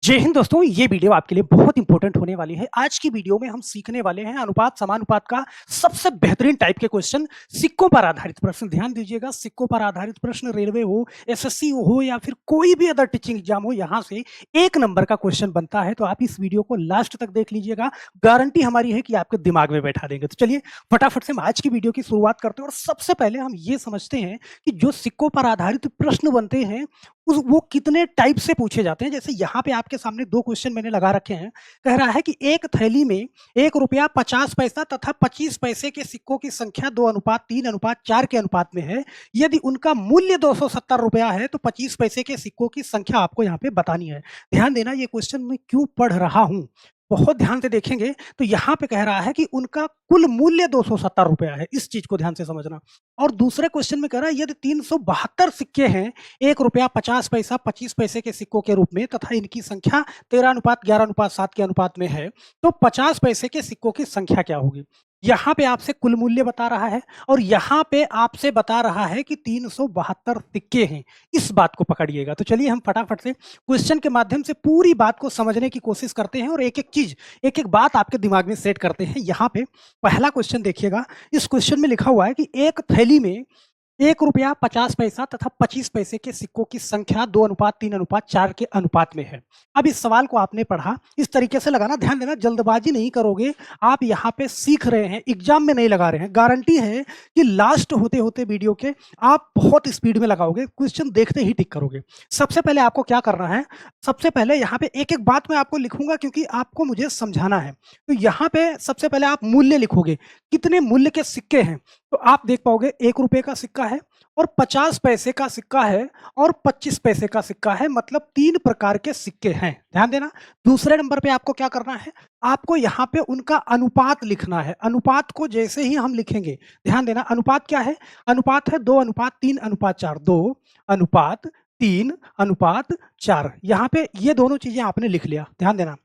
जय हिंद दोस्तों, ये वीडियो आपके लिए बहुत इंपॉर्टेंट होने वाली है। आज की वीडियो में हम सीखने वाले हैं अनुपात समानुपात का सबसे बेहतरीन टाइप के क्वेश्चन, सिक्कों पर आधारित प्रश्न। ध्यान दीजिएगा, सिक्कों पर आधारित प्रश्न रेलवे हो, एसएससी हो या फिर कोई भी अदर टीचिंग एग्जाम हो, यहाँ से 1 नंबर का क्वेश्चन बनता है। तो आप इस वीडियो को लास्ट तक देख लीजिएगा, गारंटी हमारी है कि आपके दिमाग में बैठा देंगे। तो चलिए फटाफट से हम आज की वीडियो की शुरुआत करते हैं और सबसे पहले हम ये समझते हैं कि जो सिक्कों पर आधारित प्रश्न बनते हैं वो कितने टाइप से पूछे जाते हैं। जैसे यहाँ पे आपके सामने 2 क्वेश्चन मैंने लगा रखे हैं। कह रहा है कि एक थैली में ₹1.50 तथा 25 पैसे के सिक्कों की संख्या 2:3:4 के अनुपात में है। यदि उनका मूल्य ₹270 है तो 25 पैसे के सिक्कों की संख्या आपको यहाँ पे बतानी है। ध्यान देना, ये क्वेश्चन मैं क्यों पढ़ रहा हूँ, बहुत ध्यान से देखेंगे तो यहाँ पे कह रहा है कि उनका कुल मूल्य ₹270 है। इस चीज को ध्यान से समझना। और दूसरे क्वेश्चन में कह रहा है यदि 372 सिक्के हैं ₹1.50 25 पैसे के सिक्कों के रूप में तथा इनकी संख्या 13:11:7 के अनुपात में है, तो 50 पैसे के सिक्कों की संख्या क्या होगी। यहाँ पे आपसे कुल मूल्य बता रहा है और यहाँ पे आपसे बता रहा है कि 372 सिक्के हैं। इस बात को पकड़िएगा। तो चलिए हम फटाफट से क्वेश्चन के माध्यम से पूरी बात को समझने की कोशिश करते हैं और एक एक चीज, एक एक बात आपके दिमाग में सेट करते हैं। यहाँ पे पहला क्वेश्चन देखिएगा। इस क्वेश्चन में लिखा हुआ है कि एक थैली में ₹1.50 तथा 25 पैसे के सिक्कों की संख्या 2:3:4 के अनुपात में है। अब इस सवाल को आपने पढ़ा, इस तरीके से लगाना। ध्यान देना, जल्दबाजी नहीं करोगे। आप यहाँ पे सीख रहे हैं, एग्जाम में नहीं लगा रहे हैं। गारंटी है कि लास्ट होते होते वीडियो के आप बहुत स्पीड में लगाओगे, क्वेश्चन देखते ही टिक करोगे। सबसे पहले आपको क्या करना है, सबसे पहले यहाँ पे एक एक बात मैं आपको लिखूंगा क्योंकि आपको मुझे समझाना है। तो यहाँ पे सबसे पहले आप मूल्य लिखोगे, कितने मूल्य के सिक्के हैं। तो आप देख पाओगे ₹1 का सिक्का है और 50 पैसे का सिक्का है और 25 पैसे का सिक्का है, मतलब 3 प्रकार के सिक्के हैं। ध्यान देना। दूसरे नंबर पे आपको क्या करना है, आपको यहाँ पे उनका अनुपात लिखना है। अनुपात को जैसे ही हम लिखेंगे, ध्यान देना, अनुपात क्या है, अनुपात है 2:3:4, 2:3:4। यहाँ पे ये दोनों चीजें आपने लिख लिया। ध्यान देना।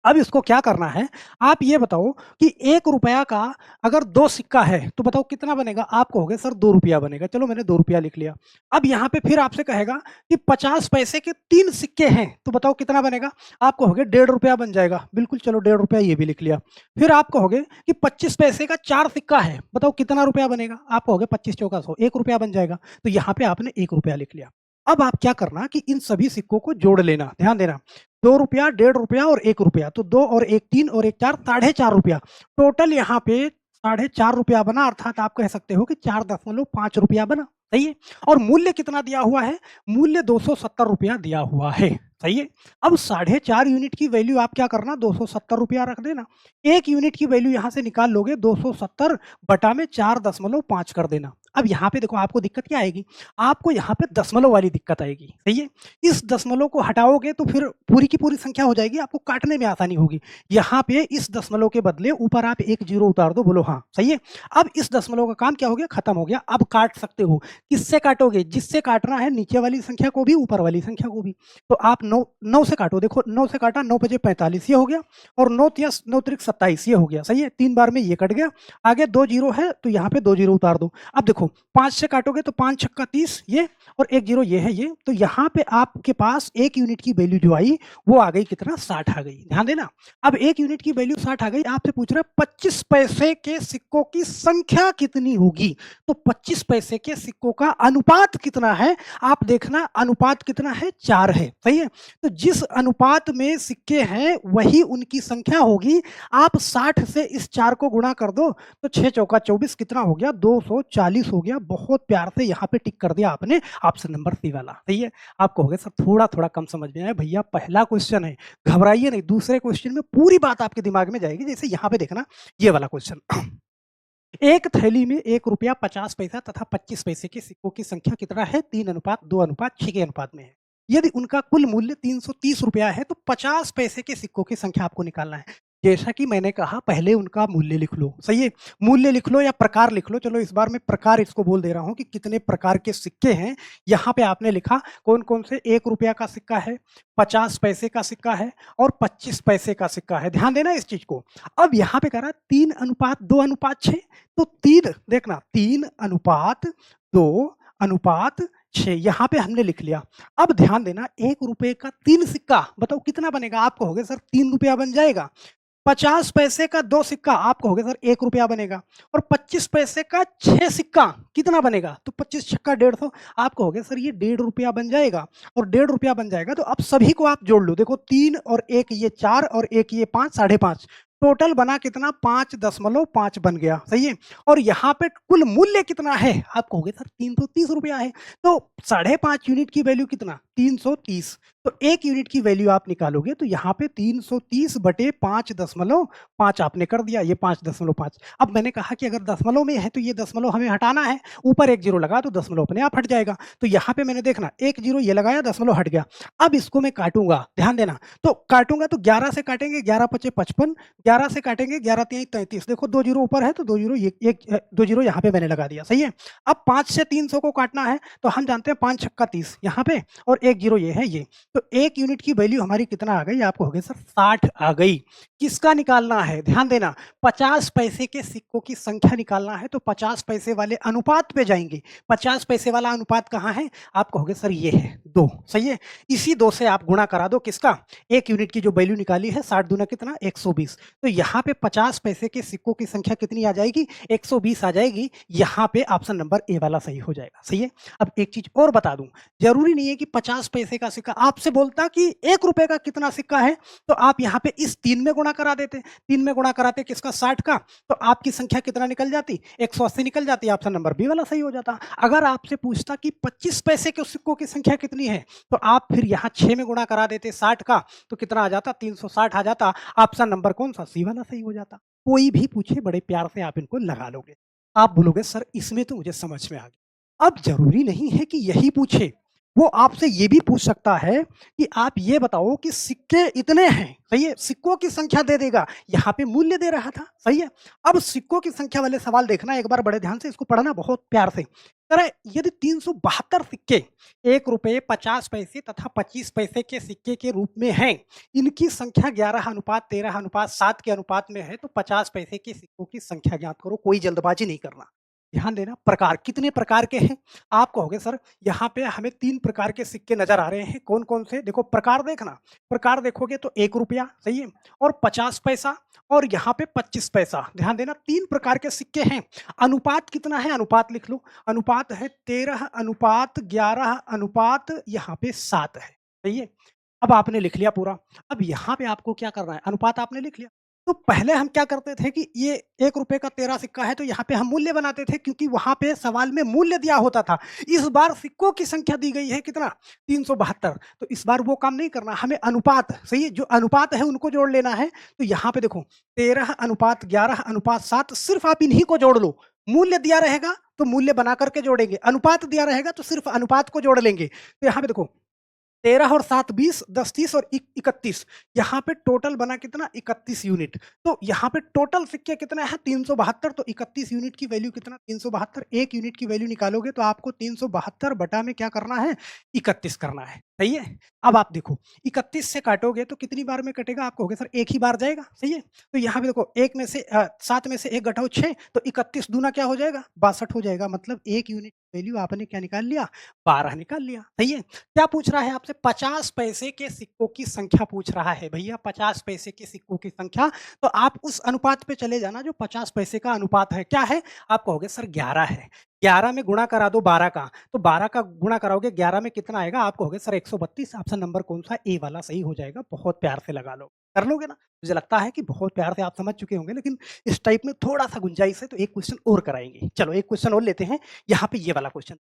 अब इसको क्या करना है, आप ये बताओ कि ₹1 का अगर 2 सिक्का है तो बताओ कितना बनेगा। आप कहोगे सर ₹2 बनेगा। चलो मैंने ₹2 लिख लिया। अब यहाँ पे फिर आपसे कहेगा कि 50 पैसे के 3 सिक्के हैं तो बताओ कितना बनेगा। आप कहोगे ₹1.5 बन जाएगा। बिल्कुल, चलो ₹1.5 ये भी लिख लिया। फिर आप कहोगे कि 25 पैसे का 4 सिक्का है, बताओ कितना रुपया बनेगा। आप कहोगे 25 चौका 100, ₹1 बन जाएगा। तो यहाँ पे आपने ₹1 लिख लिया। अब आप क्या करना कि इन सभी सिक्कों को जोड़ लेना। ध्यान देना, ₹2, ₹1.5 और ₹1। तो 2 और 1 3 और 1 4, ₹4.5। टोटल यहाँ पे ₹4.5 बना, अर्थात आप कह सकते हो कि ₹4.5 बना। सही है। और मूल्य कितना दिया हुआ है, मूल्य ₹270 दिया हुआ है। सही है। अब 4.5 यूनिट की वैल्यू आप क्या करना, ₹270 रख देना। 1 यूनिट की वैल्यू यहाँ से निकाल लोगे, 270 बटा में 4.5 कर देना। अब यहाँ पे देखो आपको दिक्कत क्या आएगी, आपको यहाँ पे दशमलव वाली दिक्कत आएगी। सही है। इस दशमलव को हटाओगे तो फिर पूरी की पूरी संख्या हो जाएगी, आपको काटने में आसानी होगी। यहाँ पे इस दशमलव के बदले ऊपर आप 1 जीरो उतार दो। बोलो हाँ। सही है। अब इस दशमलव का काम क्या हो गया, खत्म हो गया। अब काट सकते हो। किससे काटोगे, जिससे काटना है, नीचे वाली संख्या को भी ऊपर वाली संख्या को भी। तो आप 9 से काटो। देखो 9 से काटा, 9 5 45 ये हो गया और 9 3 27 ये हो गया। सही है। 3 बार में ये कट गया। आगे 2 जीरो है तो यहाँ पे 2 जीरो उतार दो। अब देखो 5 से काटोगे तो 5 छक्का 30 ये और 1 जीरो ये है ये। तो यहाँ पे आपके पास 1 यूनिट की वैल्यू जो आई वो आ गई कितना, 60 आ गई। ध्यान देना। अब 1 यूनिट की वैल्यू 60 आ गई। आपसे पूछ रहा है 25 पैसे के सिक्कों की संख्या कितनी होगी। तो 25 पैसे के सिक्कों का अनुपात कितना है, आप देखना अनुपात कितना है, 4 है। सही है। तो जिस अनुपात में सिक्के हैं वही उनकी संख्या होगी। आप 60 से इस 4 को गुणा कर दो तो 6 चौका 24 कितना हो गया, 240 हो गया। बहुत प्यार से यहाँ पे टिक कर दिया आपने, ऑप्शन नंबर सी वाला। सही है। आप कहोगे सर थोड़ा थोड़ा कम समझ में आया। भैया पहला क्वेश्चन है, घबराइए नहीं, दूसरे क्वेश्चन में पूरी बात आपके दिमाग में जाएगी। जैसे यहाँ पे देखना, ये वाला क्वेश्चन एक थैली में ₹1.50 तथा 25 पैसे के सिक्कों की संख्या कितना है, 3:2:6 के अनुपात में है। यदि उनका कुल मूल्य ₹330 है तो 50 पैसे के सिक्कों की संख्या आपको निकालना है। जैसा कि मैंने कहा, पहले उनका मूल्य लिख लो। सही है। मूल्य लिख लो या प्रकार लिख लो। चलो इस बार मैं प्रकार इसको बोल दे रहा हूं कि कितने प्रकार के सिक्के हैं। यहाँ पे आपने लिखा कौन कौन से, ₹1 का सिक्का है, 50 पैसे का सिक्का है और 25 पैसे का सिक्का है। ध्यान देना इस चीज को। अब यहाँ पे कह रहा है 3:2:6। तो 3 देखना, 3:2:6 6 यहाँ पे हमने लिख लिया। अब ध्यान देना, 1 रुपए का 3 सिक्का बताओ कितना बनेगा? आप कहोगे सर 3 रुपया बन जाएगा। 50 पैसे का 2 सिक्का आप कहोगे सर 1 रुपया बनेगा, और 25 पैसे का 6 सिक्का कितना बनेगा? तो 25 छक्का 150, आप कहोगे सर ये 1.5 रुपया बन जाएगा, और 1.5 रुपया बन जाएगा तो अब सभी को आप जोड़ लो। देखो 3 और 1 ये 4 और 1 ये 5, 5.5, टोटल बना कितना? 5.5 बन गया, सही है। और यहाँ पे कुल मूल्य कितना है? आप कहोगे सर 330 रुपया है, तो 5.5 यूनिट की वैल्यू कितना? 330। तो 1 यूनिट की वैल्यू आप निकालोगे तो यहाँ पे 330 बटे 5.5 आपने कर दिया, ये 5.5। अब मैंने कहा कि अगर दशमलव में है तो ये दशमलव हमें हटाना है, ऊपर एक जीरो लगा तो दशमलव अपने आप हट जाएगा। तो यहाँ पे मैंने देखना, एक जीरो ये लगाया, दशमलव हट गया। अब इसको मैं काटूंगा, ध्यान देना, तो काटूंगा तो 11 से काटेंगे, 11 पचे 55, 11 से काटेंगे, 11 तिहाई 33। देखो 2 जीरो ऊपर है तो 2 जीरो, एक 2 जीरो यहाँ पे मैंने लगा दिया, सही है। अब 5 से 300 को काटना है तो हम जानते हैं 5 छक्का 30 यहाँ पे, और एक जीरो ये है ये, तो 1 यूनिट की वैल्यू हमारी कितना आ गई? आपको हो गई सर 60 आ गई। किसका निकालना है? ध्यान देना, 50 पैसे के सिक्कों की संख्या निकालना है तो 50 पैसे वाले अनुपात पे जाएंगे। 50 पैसे वाला अनुपात कहाँ है? आप कहोगे सर ये है 2, सही है। इसी 2 से आप गुणा करा दो किसका? 1 यूनिट की जो वैल्यू निकाली है, 60 दूना कितना? 120। तो यहाँ पे 50 पैसे के सिक्कों की संख्या कितनी आ जाएगी? 120 आ जाएगी। यहाँ पे ऑप्शन नंबर ए वाला सही हो जाएगा, सही है। अब एक चीज और बता दूं, जरूरी नहीं है कि 50 पैसे का सिक्का, आपसे बोलता कि 1 रुपए का कितना सिक्का है, तो आप यहाँ पे इस 3 में गुणा करा देते, 3 में गुणा कराते किसका? 60 का, तो आपकी संख्या कितना निकल जाती? 180 निकल जाती, ऑप्शन नंबर बी वाला सही हो जाता। अगर आपसे पूछता कि 25 पैसे के सिक्कों की संख्या कितनी है, तो आप फिर यहाँ 6 में गुणा करा देते 60 का, तो कितना आ जाता? 360 आ जाता। ऑप्शन नंबर कौन सा? सी वाला सही हो जाता। कोई भी पूछे बड़े प्यार से आप इनको लगा लोगे। आप बोलोगे सर इसमें तो मुझे समझ में आ गया। अब जरूरी नहीं है कि यही पूछे, वो आपसे ये भी पूछ सकता है कि आप ये बताओ कि सिक्के इतने हैं, सही है, सिक्कों की संख्या दे देगा, यहाँ पे मूल्य दे रहा था, सही है। अब सिक्कों की संख्या वाले सवाल देखना एक बार बड़े ध्यान से, इसको पढ़ना बहुत प्यार से। अरे यदि 372 सिक्के 1 रुपए 50 पैसे तथा 25 पैसे के सिक्के के रूप में हैं, इनकी संख्या 11:13:7 के अनुपात में है, तो 50 पैसे के सिक्कों की संख्या ज्ञात करो। कोई जल्दबाजी नहीं करना। ध्यान देना, प्रकार कितने प्रकार के हैं? आप कहोगे सर यहाँ पे हमें 3 प्रकार के सिक्के नजर आ रहे हैं, कौन कौन से? देखो प्रकार देखना, प्रकार देखोगे तो 1 रुपया, सही है, और 50 पैसा, और यहाँ पे 25 पैसा। ध्यान देना 3 प्रकार के सिक्के हैं। अनुपात कितना है? अनुपात लिख लो, अनुपात है 13:11:7, यहाँ पे 7 है, सही है। अब आपने लिख लिया पूरा। अब यहाँ पे आपको क्या करना है? अनुपात आपने लिख लिया। तो पहले हम क्या करते थे कि ये 1 रुपए का 13 सिक्का है तो यहाँ पे हम मूल्य बनाते थे, क्योंकि वहां पे सवाल में मूल्य दिया होता था। इस बार सिक्कों की संख्या दी गई है कितना? 372। तो इस बार वो काम नहीं करना, हमें अनुपात, सही है, जो अनुपात है उनको जोड़ लेना है। तो यहाँ पे देखो 13:11:7, सिर्फ आप इन्हीं को जोड़ लो। मूल्य दिया रहेगा तो मूल्य बना करके जोड़ेंगे, अनुपात दिया रहेगा तो सिर्फ अनुपात को जोड़ लेंगे। तो यहाँ पे देखो 13 और 7 20, 10 30 और 31, यहाँ पे टोटल बना कितना? 31 यूनिट। तो यहाँ पे टोटल सिक्के कितने हैं? 372। तो 31 यूनिट की वैल्यू कितना? 372। 1 यूनिट की वैल्यू निकालोगे तो आपको 372 बटा में क्या करना है? 31 करना है, सही है। अब आप देखो 31 से काटोगे तो कितनी बार में कटेगा? आप कहोगे सर एक ही बार जाएगा, सही है। तो यहाँ पे देखो 1 में से 7 में से 1 घटाओ 6, तो 31 दूना क्या हो जाएगा? 62 हो जाएगा। मतलब 1 यूनिट वैल्यू आपने क्या निकाल लिया? 12 निकाल लिया, सही है। क्या पूछ रहा है आपसे? 50 पैसे के सिक्कों की संख्या पूछ रहा है भैया, 50 पैसे के सिक्कों की संख्या। तो आप उस अनुपात पे चले जाना जो 50 पैसे का अनुपात है। क्या है? आप कहोगे सर 11 है। 11 में गुणा करा दो 12 का, तो 12 का गुणा कराओगे 11 में कितना आएगा? आप कहोगे सर 132। ऑप्शन नंबर कौन सा? ए वाला सही हो जाएगा। बहुत प्यार से लगा लो, कर लोगे ना? मुझे लगता है कि बहुत प्यार से आप समझ चुके होंगे, लेकिन इस टाइप में थोड़ा सा गुंजाइश है तो एक क्वेश्चन और कराएंगे। चलो एक क्वेश्चन और लेते हैं। यहाँ पे ये वाला क्वेश्चन,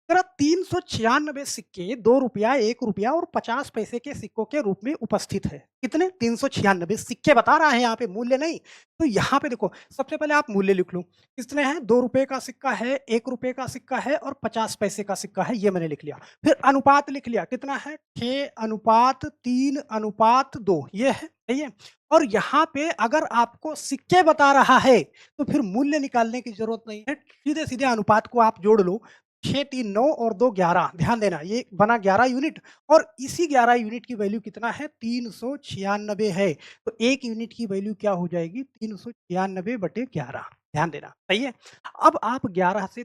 अगर 396 सिक्के 2 रुपया, 1 रुपया और 50 पैसे के सिक्कों के रूप में उपस्थित है। कितने? 396 सिक्के बता रहा है यहाँ पे, मूल्य नहीं। तो यहाँ पे देखो सबसे पहले आप मूल्य लिख लो, कितने हैं? 2 रुपए का सिक्का है, 1 रुपए का सिक्का है और 50 पैसे का सिक्का है, ये मैंने लिख लिया। फिर अनुपात लिख लिया, कितना है? 6:3:2, ये है, सही है। और यहाँ पे अगर आपको सिक्के बता रहा है तो फिर मूल्य निकालने की जरूरत नहीं है, सीधे सीधे अनुपात को आप जोड़ लो। 6 3 9 और 2 11। ध्यान देना ये बना 11 यूनिट, और इसी 11 यूनिट की वैल्यू कितना है? 396 है। तो 1 यूनिट की वैल्यू क्या हो जाएगी? 396 बटे 11। ध्यान देना, सही है। अब आप 11 से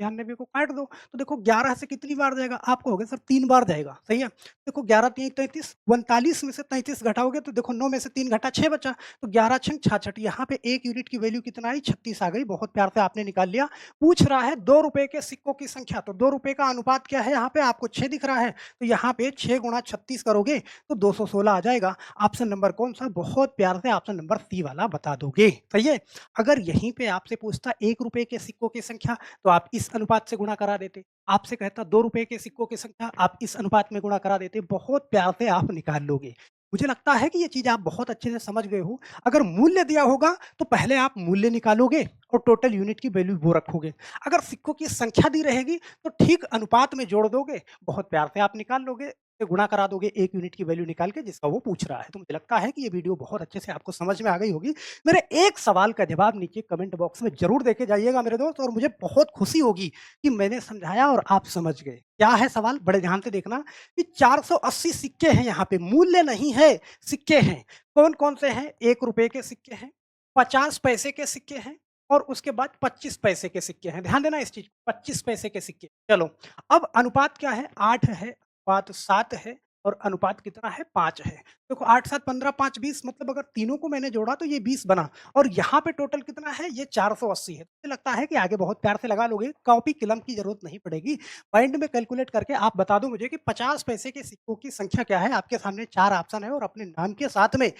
92 को काट दो, तो देखो 11 से कितनी बार जाएगा? आपको हो गया सर 3 बार जाएगा, सही है? देखो 11 तियाँ 33, 39 में से 33 घटाओगे तो देखो 9 में से 3 घटा 6 बचा, तो 11 छंग 66, यहाँ पे 1 यूनिट की वैल्यू कितना आई? 36 आ गई, बहुत प्यार से आपने निकाल लिया। पूछ रहा है ₹2 के सिक्कों की संख्या, तो ₹2 का अनुपात क्या है यहाँ पे? आपको 6 दिख रहा है, तो यहाँ पे 6 गुणा 36 करोगे तो 216 आ जाएगा। ऑप्शन नंबर कौन-सा? बहुत प्यार से ऑप्शन नंबर सी वाला बता दोगे, सही है? अगर यहीं पे आपसे पूछता ₹1 के सिक्कों की संख्या, तो आप इस अनुपात से गुणा करा देते। आपसे कहता ₹2 के सिक्कों की संख्या, आप इस अनुपात में गुणा करा देते। बहुत प्यार से आप निकाल लोगे। मुझे लगता है कि ये चीज़ आप बहुत अच्छे से समझ गए हो। अगर मूल्य दिया होगा, तो पहले आप मूल्य निकालोगे और टोटल यूनिट की वैल्यू वो रखोगे। अगर सिक्कों की संख्या दी रहेगी, तो ठीक अनुपात में जोड़ दोगे, बहुत प्यार से आप निकाल लोगे, से गुणा करा दोगे 1 यूनिट की वैल्यू निकाल के जिसका वो पूछ रहा है। तो मुझे लगता है कि ये वीडियो बहुत अच्छे से आपको समझ में आ गई होगी। मेरे एक सवाल का जवाब नीचे कमेंट बॉक्स में ज़रूर देके जाइएगा मेरे दोस्त, और मुझे बहुत खुशी होगी कि मैंने समझाया और आप समझ गए। क्या है सवाल? बड़े ध्यान से देखना कि 480 सिक्के हैं यहाँ पे, मूल्य नहीं है, सिक्के हैं। कौन-कौन से हैं? ₹1 के सिक्के हैं, 50 पैसे के सिक्के हैं और उसके बाद 25 पैसे के सिक्के हैं। ध्यान देना इस चीज़ को, 25 पैसे के सिक्के। चलो, अब अनुपात क्या है? 8 है, अनुपात 7 है और अनुपात कितना है? 5 है। देखो 8, 7, 15, 5, 20, मतलब अगर तीनों को मैंने जोड़ा तो ये 20 बना, और यहाँ पे टोटल कितना है? ये 480 है। मुझे लगता है कि आगे बहुत प्यार से लगा लोगे, कॉपी कलम की ज़रूरत नहीं पड़ेगी। माइंड में कैलकुलेट करके आप बता दो मुझे कि 50 पैसे के सिक्कों की संख्या क्या है? आपके सामने 4 ऑप्शन है और अपने नाम के साथ में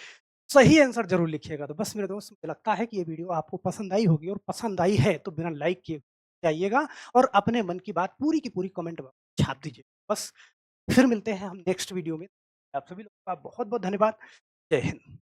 सही आंसर ज़रूर लिखिएगा। तो बस मेरे दोस्त, मुझे लगता है कि ये वीडियो आपको पसंद आई होगी, और पसंद आई है तो बिना लाइक किए जाइएगा और अपने मन की बात पूरी की पूरी कमेंट बॉक्स में छाप दीजिए। बस, फिर मिलते हैं हम नेक्स्ट वीडियो में। आप सभी लोगों का बहुत-बहुत धन्यवाद। जय हिंद।